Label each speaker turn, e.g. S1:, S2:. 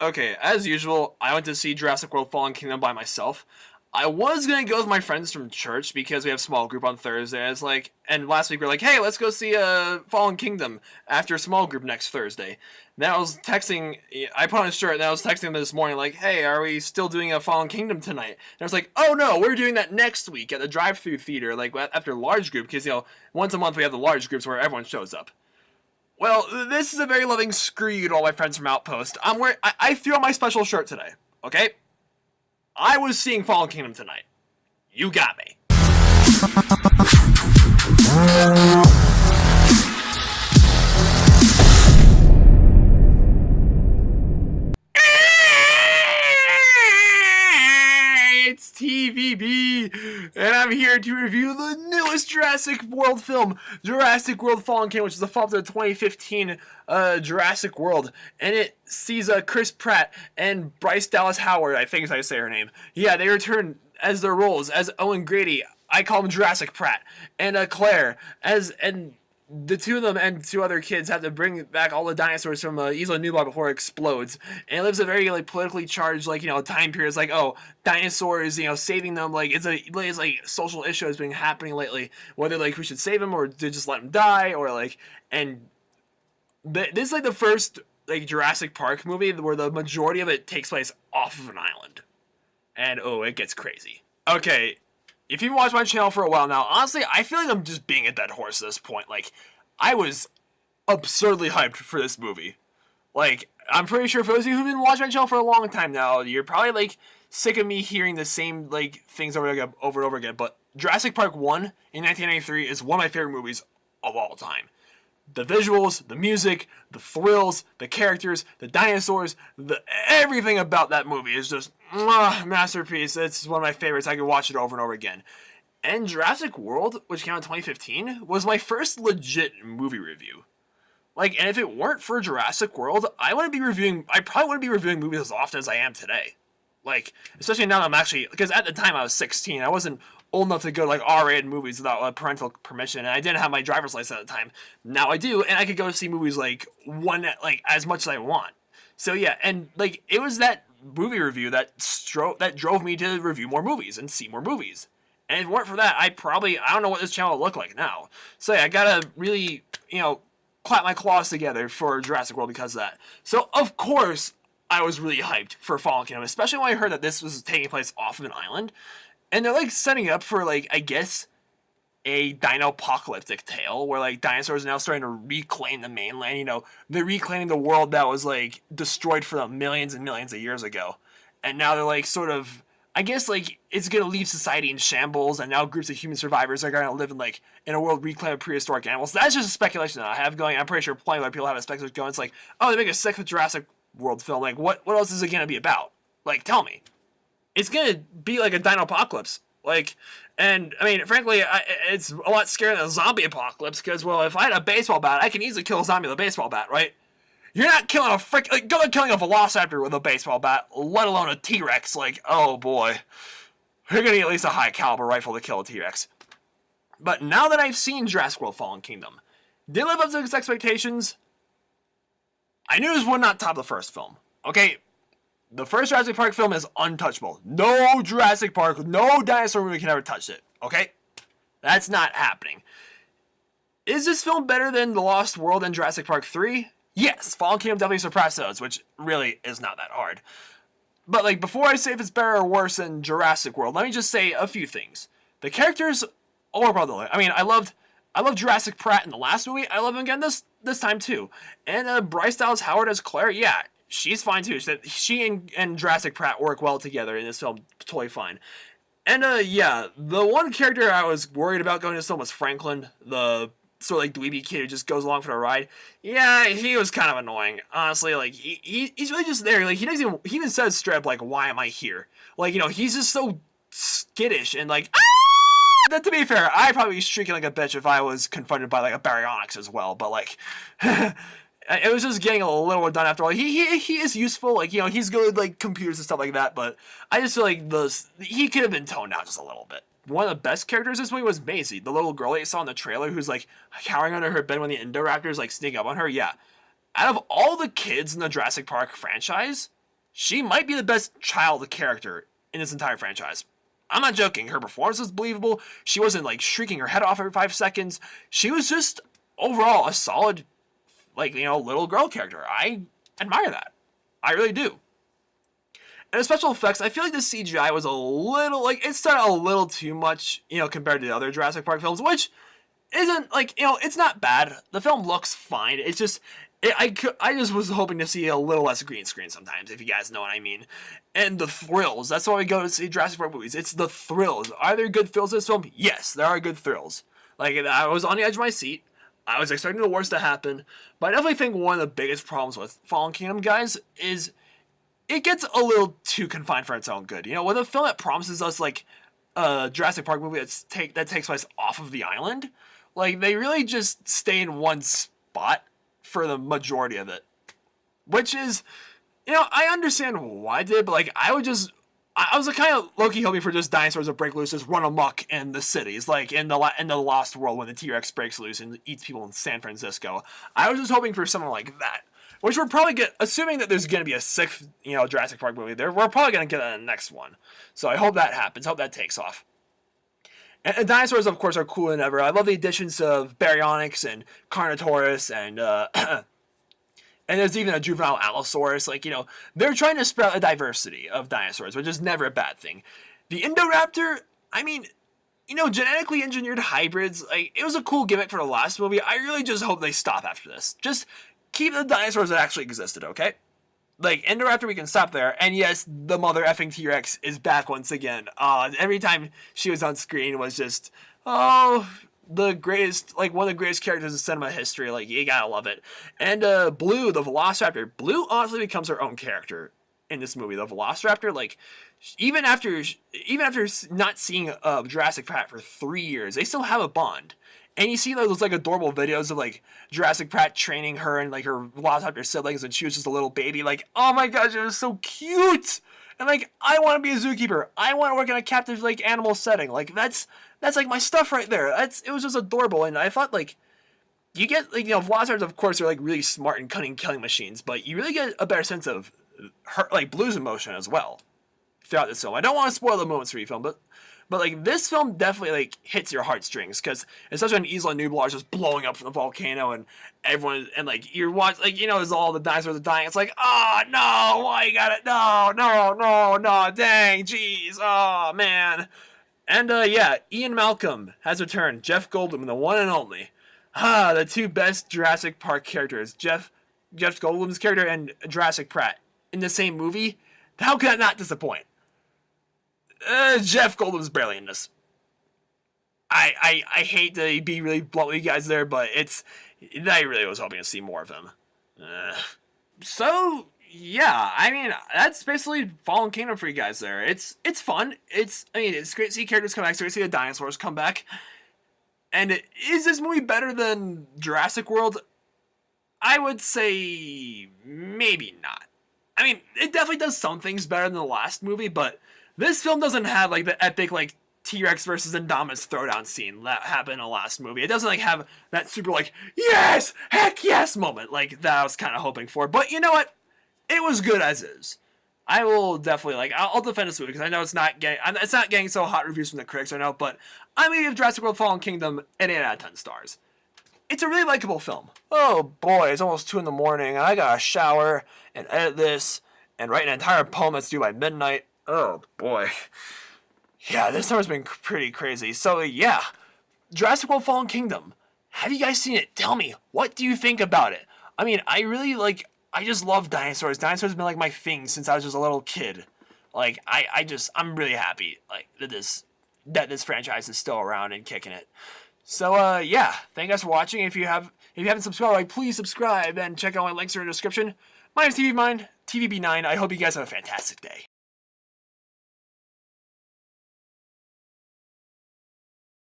S1: Okay, as usual, I went to see Jurassic World Fallen Kingdom by myself. I was gonna go with my friends from church because we have a small group on Thursday. And it's like, and last week we are like, hey, let's go see Fallen Kingdom after a small group next Thursday. Then I was texting, I put on a shirt, and I was texting them this morning like, hey, are we still doing a Fallen Kingdom tonight? And I was like, oh no, we're doing that next week at the drive-through theater, like after large group, because once a month we have the large groups where everyone shows up. Well, this is a very loving screw you to all my friends from Outpost. I threw on my special shirt today, okay? I was seeing Fallen Kingdom tonight. You got me. It's TVB, and I'm here to review the newest Jurassic World film, Jurassic World Fallen Kingdom, which is a follow-up to the 2015 Jurassic World, and it sees Chris Pratt and Bryce Dallas Howard, I think is how you say her name. Yeah, they return as their roles as Owen Grady. I call him Jurassic Pratt, and Claire and the two of them and two other kids have to bring back all the dinosaurs from Isla Nublar before it explodes. And it lives a very politically charged time period. It's like, oh, dinosaurs, saving them, it's like social issue has been happening lately. Whether we should save them or to just let them die, or this is the first Jurassic Park movie where the majority of it takes place off of an island. And oh, it gets crazy. Okay. If you've watched my channel for a while now, honestly, I feel like I'm just being a dead horse at this point. I was absurdly hyped for this movie. I'm pretty sure for those of you who've been watching my channel for a long time now, you're probably, sick of me hearing the same, things over and over again. But Jurassic Park 1 in 1993 is one of my favorite movies of all time. The visuals, the music, the thrills, the characters, the dinosaurs, everything about that movie is just masterpiece. It's one of my favorites. I could watch it over and over again. And Jurassic World, which came out in 2015, was my first legit movie review. And if it weren't for Jurassic World, I probably wouldn't be reviewing movies as often as I am today. Especially now that I'm actually, because at the time I was 16, I wasn't old enough to go to R-rated movies without parental permission, and I didn't have my driver's license at the time. Now I do, and I could go see movies as much as I want. So yeah, and it was that movie review that drove me to review more movies and see more movies. And if it weren't for that, I don't know what this channel would look like now. So yeah, I gotta really, clap my claws together for Jurassic World because of that. So of course, I was really hyped for Fallen Kingdom, especially when I heard that this was taking place off of an island. And they're setting up for I guess a dino-apocalyptic tale where dinosaurs are now starting to reclaim the mainland. They're reclaiming the world that was destroyed for them millions and millions of years ago. And now they're sort of, I guess it's gonna leave society in shambles, and now groups of human survivors are gonna live in a world reclaimed of prehistoric animals. That's just a speculation that I have going. I'm pretty sure plenty of other people have a speculation going. It's oh, they make a sixth Jurassic World film. What else is it gonna be about? Tell me. It's gonna be a dino apocalypse. And I mean, frankly, it's a lot scarier than a zombie apocalypse because, well, if I had a baseball bat, I can easily kill a zombie with a baseball bat, right? You're not killing killing a velociraptor with a baseball bat, let alone a T-Rex. Oh boy, you're gonna need at least a high caliber rifle to kill a T-Rex. But now that I've seen Jurassic World Fallen Kingdom, did it live up to its expectations? I knew this would not top the first film. Okay. The first Jurassic Park film is untouchable. No Jurassic Park, no dinosaur movie can ever touch it. Okay? That's not happening. Is this film better than The Lost World and Jurassic Park 3? Yes, Fallen Kingdom definitely surpassed those, which really is not that hard. But before I say if it's better or worse than Jurassic World, let me just say a few things. The characters all are brotherly. I mean, I loved Jurassic Pratt in the last movie. I love him again this time too. And Bryce Dallas Howard as Claire, yeah. She's fine too. She and Jurassic Pratt work well together in this film. Totally fine. And yeah, the one character I was worried about going to this film was Franklin, the sort of dweeby kid who just goes along for the ride. Yeah, he was kind of annoying. Honestly, he's really just there. He even says straight up why am I here? He's just so skittish and That, to be fair, I'd probably be shrieking like a bitch if I was confronted by a baryonyx as well. But it was just getting a little done after all. He is useful, he's good with computers and stuff like that, but I just feel he could have been toned down just a little bit. One of the best characters in this movie was Maisie, the little girl that you saw in the trailer who's cowering under her bed when the Indoraptors sneak up on her. Yeah. Out of all the kids in the Jurassic Park franchise, she might be the best child character in this entire franchise. I'm not joking. Her performance was believable. She wasn't like shrieking her head off every 5 seconds. She was just overall a solid, like, little girl character. I admire that. I really do. And the special effects, I feel like the CGI was a little, like, it started a little too much, compared to the other Jurassic Park films, which isn't, like, it's not bad. The film looks fine. It's just, I just was hoping to see a little less green screen sometimes, if you guys know what I mean. And the thrills, that's why we go to see Jurassic Park movies. It's the thrills. Are there good thrills in this film? Yes, there are good thrills. Like, I was on the edge of my seat. I was expecting the worst to happen. But I definitely think one of the biggest problems with Fallen Kingdom, guys, is it gets a little too confined for its own good. With a film that promises us, like, a Jurassic Park movie that takes place off of the island, like, they really just stay in one spot for the majority of it. Which is, I understand why I did, but, like, I was kind of low-key hoping for just dinosaurs to break loose, just run amok in the cities, like in the Lost World when the T-Rex breaks loose and eats people in San Francisco. I was just hoping for something like that. Which we're probably assuming that there's going to be a sixth, Jurassic Park movie there, we're probably going to get a next one. So I hope that happens. Hope that takes off. And dinosaurs, of course, are cooler than ever. I love the additions of Baryonyx and Carnotaurus and, and there's even a juvenile Allosaurus. Like, they're trying to spread a diversity of dinosaurs, which is never a bad thing. The Indoraptor, I mean, genetically engineered hybrids, like, it was a cool gimmick for the last movie. I really just hope they stop after this. Just keep the dinosaurs that actually existed, okay? Like, Indoraptor, we can stop there. And yes, the mother effing T-Rex is back once again. Every time she was on screen was just, the greatest, like, one of the greatest characters in cinema history. Like, you gotta love it. And Blue, the Velociraptor. Blue honestly becomes her own character in this movie. The Velociraptor, like, even after not seeing Jurassic Pratt for 3 years, they still have a bond. And you see those, like, adorable videos of, like, Jurassic Pratt training her and, like, her Velociraptor siblings when she was just a little baby. Like, oh my gosh, it was so cute! And, like, I want to be a zookeeper. I want to work in a captive, like, animal setting. Like, that's like, my stuff right there. It was just adorable. And I thought, like, you get, like, Velociraptors, of course, are, like, really smart and cunning killing machines. But you really get a better sense of her, like, Blue's emotion as well throughout this film. I don't want to spoil the moments for you, film, but like, this film definitely, like, hits your heartstrings, because especially when Isla Nublar is just blowing up from the volcano, and everyone, and, like, you're watching, like, as all the dinosaurs are dying, it's like, oh, no, why you got it, no, dang, jeez, oh, man. And, yeah, Ian Malcolm has returned, Jeff Goldblum, the one and only. The two best Jurassic Park characters, Jeff Goldblum's character and Jurassic Pratt, in the same movie. How could that not disappoint? Jeff Goldblum's barely in this. I hate to be really blunt with you guys there, but I really was hoping to see more of him. So, yeah, I mean, that's basically Fallen Kingdom for you guys there. It's fun. It's great to see characters come back. It's great to see the dinosaurs come back. And is this movie better than Jurassic World? I would say maybe not. I mean, it definitely does some things better than the last movie, but this film doesn't have, like, the epic, like, T-Rex versus Indominus throwdown scene that happened in the last movie. It doesn't, like, have that super, like, yes, heck yes moment, like, that I was kind of hoping for. But you know what? It was good as is. I will definitely, like, I'll defend this movie, because I know it's not getting so hot reviews from the critics right now, but I'm going to give Jurassic World Fallen Kingdom an 8 out of 10 stars. It's a really likable film. Oh boy, it's almost 2 in the morning, and I gotta shower and edit this and write an entire poem that's due by midnight. Oh boy. Yeah, this summer's been pretty crazy. So yeah, Jurassic World Fallen Kingdom. Have you guys seen it? Tell me, what do you think about it? I mean, I just love dinosaurs. Dinosaurs have been, like, my thing since I was just a little kid. Like, I'm really happy, like, that this franchise is still around and kicking it. So, yeah, thank you guys for watching. If you haven't subscribed, like, please subscribe and check out my links in the description. My name's TVB9. I hope you guys have a fantastic day.